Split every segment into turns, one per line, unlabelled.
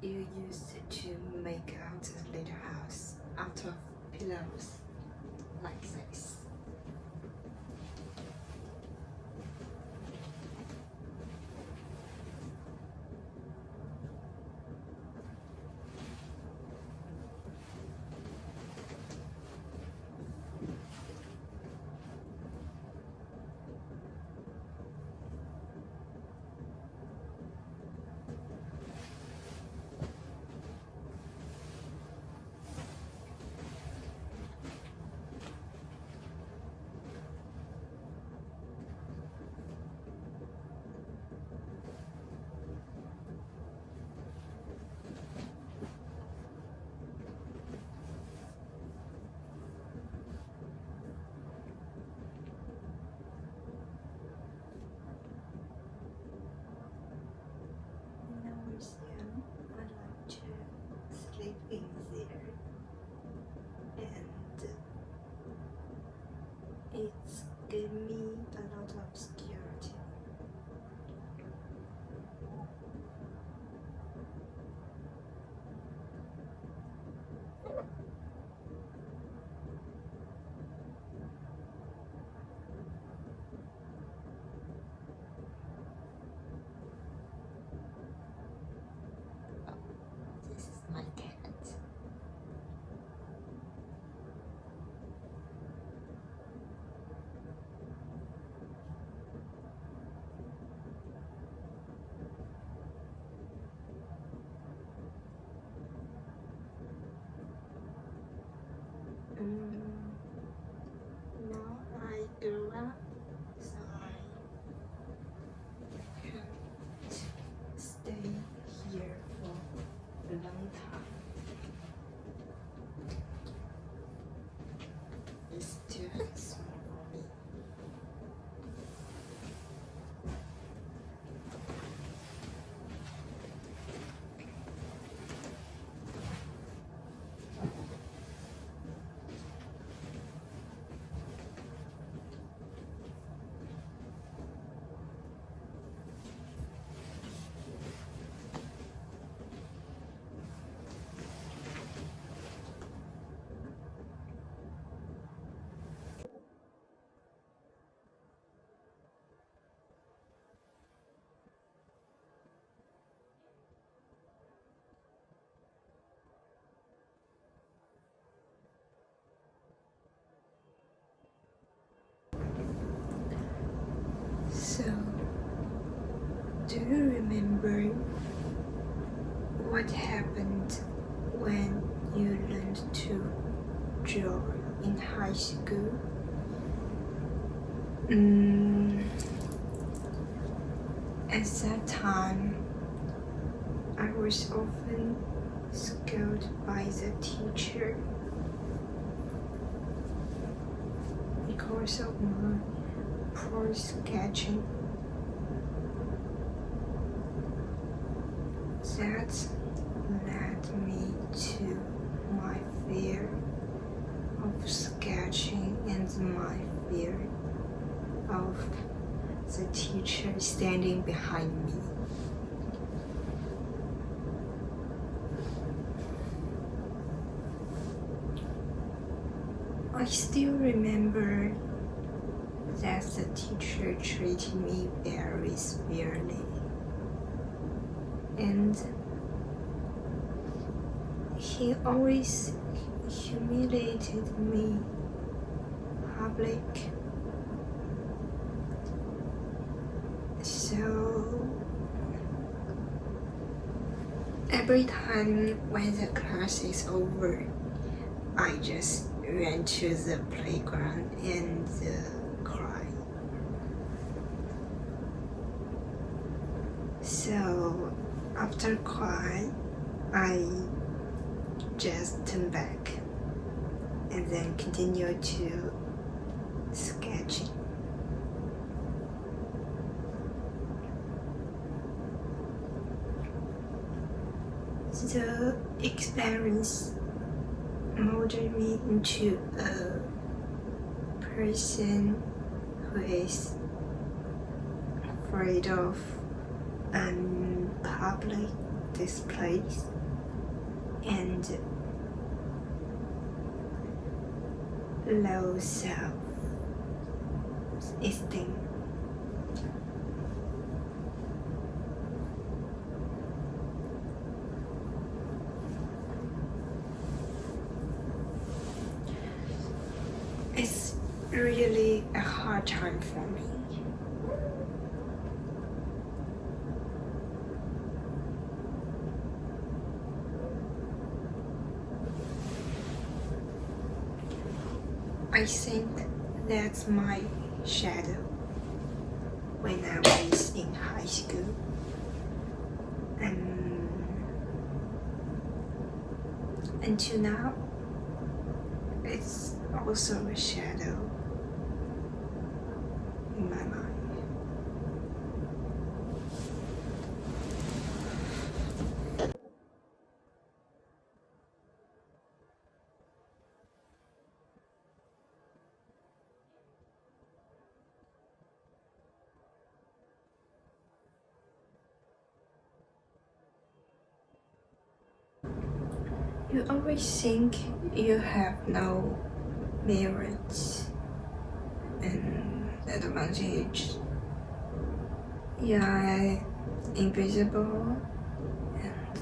you used to make out a little house out of pillows like this. When I was young, I liked to sleep in there, and it gave me a lot of security. This is my cat. Now I grew up, so I can't stay here for a long time. It's too small for me. So, do you remember what happened when you learned to draw in high school? At that time, I was often scolded by the teacher because of my poor sketching. That led me to my fear of sketching and my fear of the teacher standing behind me. I still remember that the teacher treated me very severely, and he always humiliated me public. So every time when the class is over, I just ran to the playground and cry. So after crying, I just turned back and then continued to sketching. The experience molded me into a person who is afraid of public this place and low self-esteem. It's really a hard time for me. I think that's my shadow when I was in high school. And until now, it's also a shadow in my mind. You always think you have no merits and advantage. You are invisible and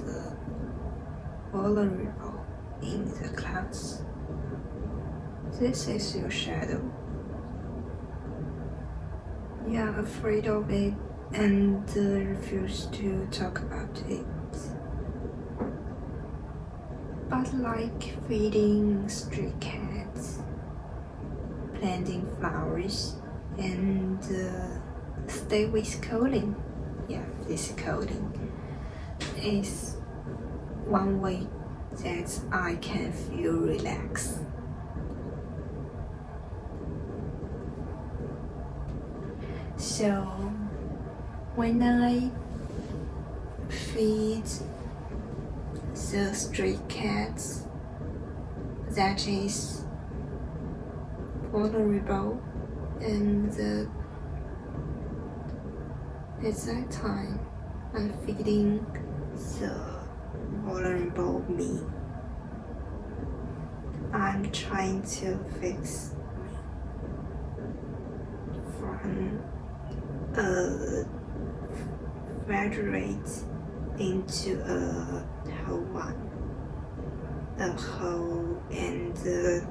vulnerable in the class. This is your shadow. You are afraid of it and refuse to talk about it. But like feeding stray cats, planting flowers, and stay with coding. Yeah, this coding is one way that I can feel relaxed. So when I feed the stray cats that is vulnerable, and at that time I'm feeding the vulnerable me. I'm trying to fix from a fragment into a whole one, a whole and the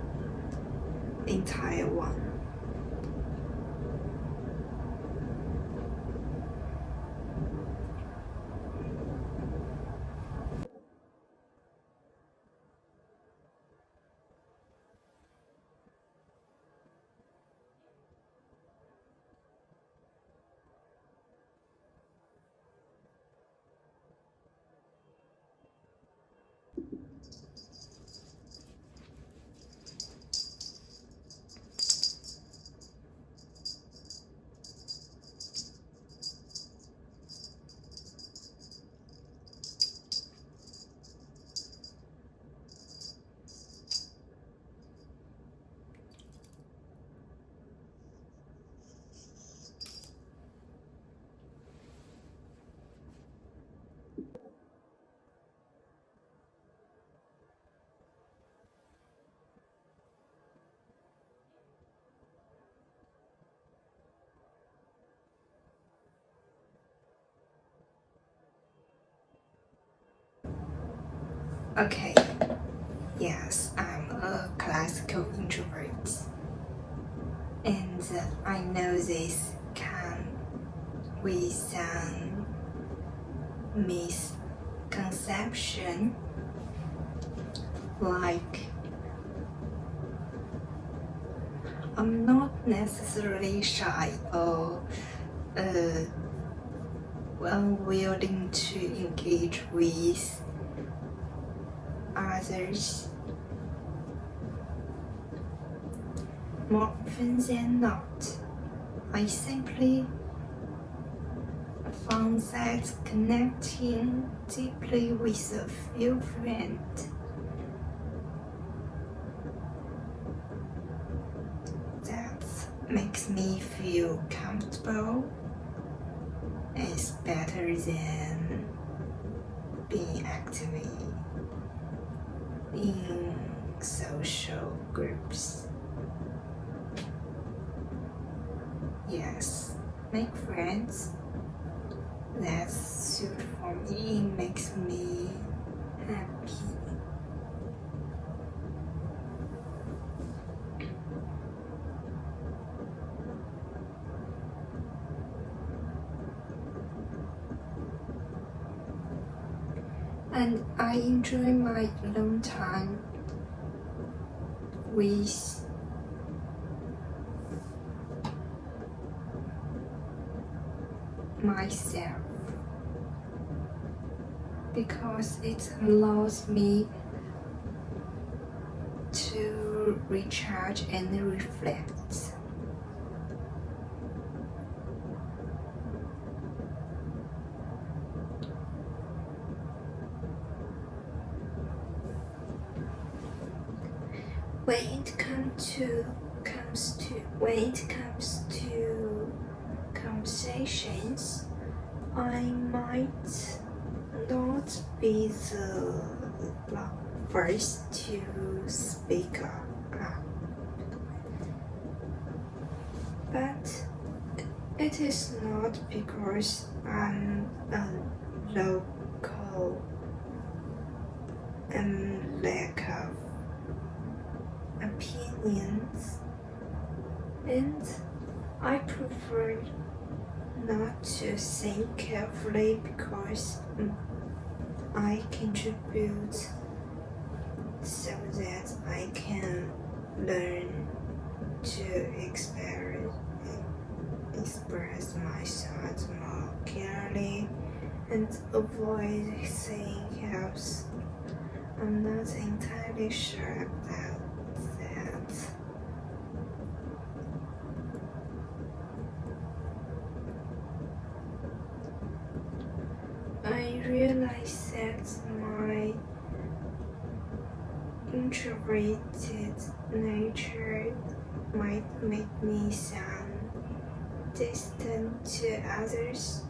entire one. Okay, yes, I'm a classical introvert, and I know this can with some misconception, like I'm not necessarily shy or unwilling to engage with others. More often than not, I simply found that connecting deeply with a few friends that makes me feel comfortable is better than being actively in social groups. Yes, make friends. That's suit for me. It makes me happy. And I enjoy my alone time with myself because it allows me to recharge and reflect. When it comes to conversations, I might not be the first to speak up, but it is not because I'm a local and lack of opinions, and I prefer not to think carefully because I contribute so that I can learn to express my thoughts more clearly and avoid saying else. I'm not entirely sure about that. I realize that my introverted nature might make me sound distant to others,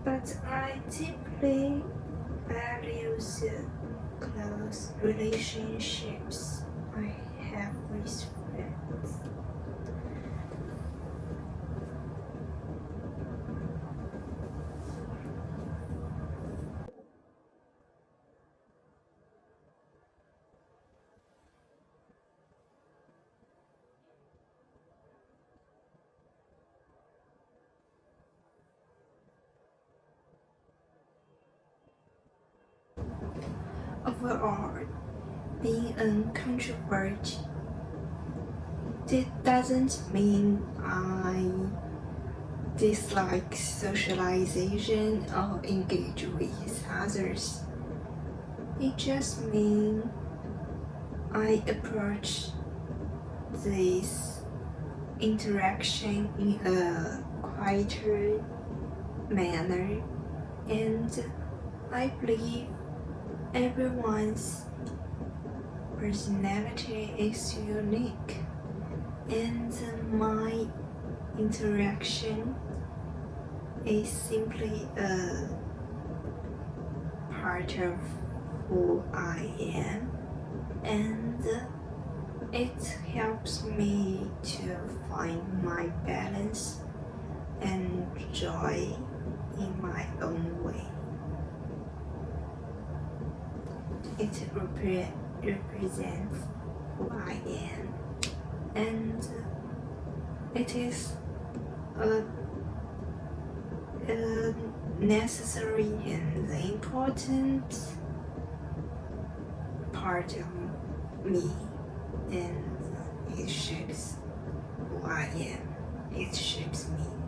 but I deeply value the close relationships I have with friends. Overall, being an introvert doesn't mean I dislike socialization or engage with others. It just means I approach this interaction in a quieter manner, and I believe everyone's personality is unique, and my interaction is simply a part of who I am, and it helps me to find my balance and joy in my own way. It represents who I am, and it is a necessary and important part of me, and it shapes who I am. It shapes me.